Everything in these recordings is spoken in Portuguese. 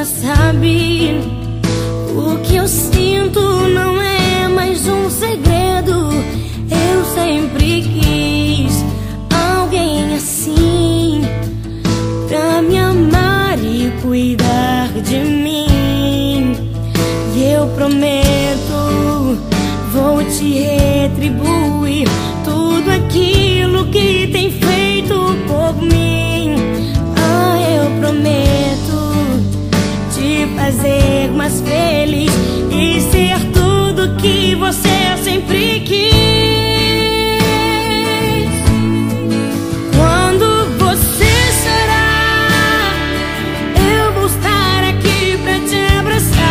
já sabe. O que eu sinto não é mais um segredo. Eu sempre quis alguém assim, pra me amar e cuidar de mim. E eu prometo, vou te retribuir tudo aquilo que tem feito por mim. Ah, eu prometo te fazer mais feliz e ser tudo que você sempre quis. Quando você chorar, eu vou estar aqui pra te abraçar.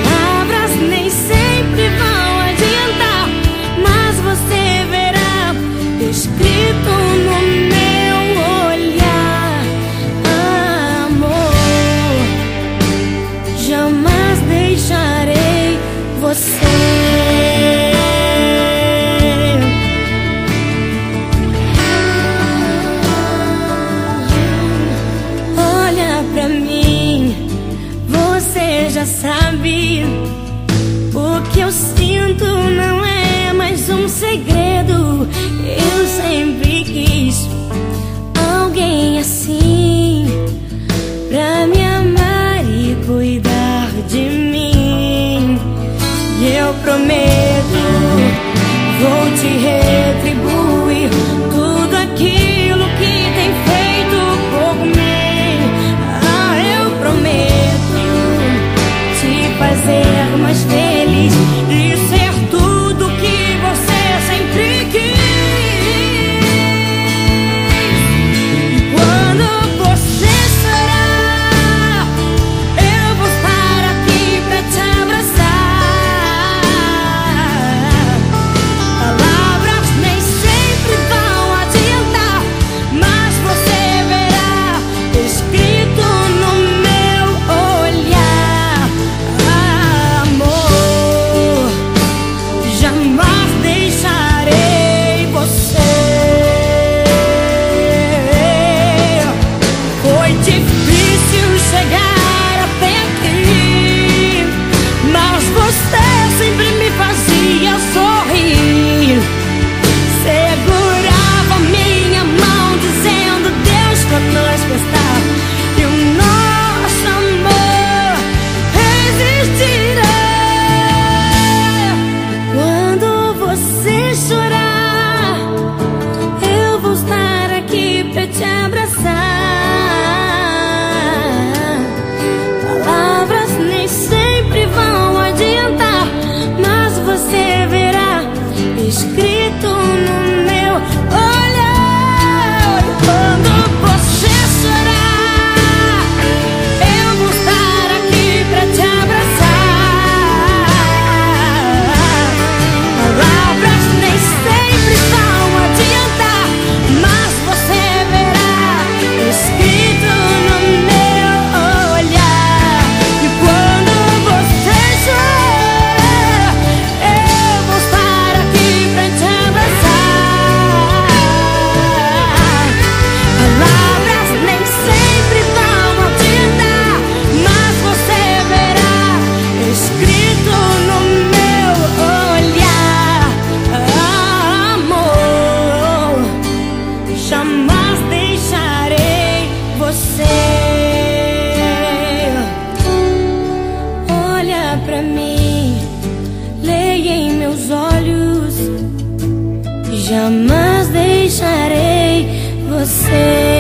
Palavras nem sempre vão adiantar, mas você verá escrito no meu olhar. Amor, jamais deixarei você. Olha pra mim, você já sabe. O que eu sinto não é mais um segredo. Eu sempre quis alguém assim, pra me amar e cuidar de mim. E eu prometo, vou te retribuir tudo aquilo que tem feito por mim. Ah, eu prometo te fazer mais feliz e ser tudo que você sempre quis. E quando você chorar, eu vou estar aqui pra te abraçar. Palavras nem sempre vão adiantar, mas você verá escrito no meu olhar. Amor, jamais deixarei você. Foi difícil chegar até aqui, mas você sempre me fazia sorrir. Segurava minha mão dizendo: Deus conosco está, e o nosso amor resistirá. Quando você chorar, eu vou estar aqui pra te abraçar. Palavras nem sempre vão adiantar, mas você verá escrito no meu olhar. Quando você chorar, eu vou estar aqui pra te abraçar. Palavras nem sempre vão adiantar, mas você verá escrito no meu olhar. E quando você chorar, eu vou estar aqui pra te abraçar. Palavras nem sempre vão adiantar, mas você verá escrito no meu olhar. Amor, jamais deixarei você. Olha pra mim, leia em meus olhos, jamais deixarei você.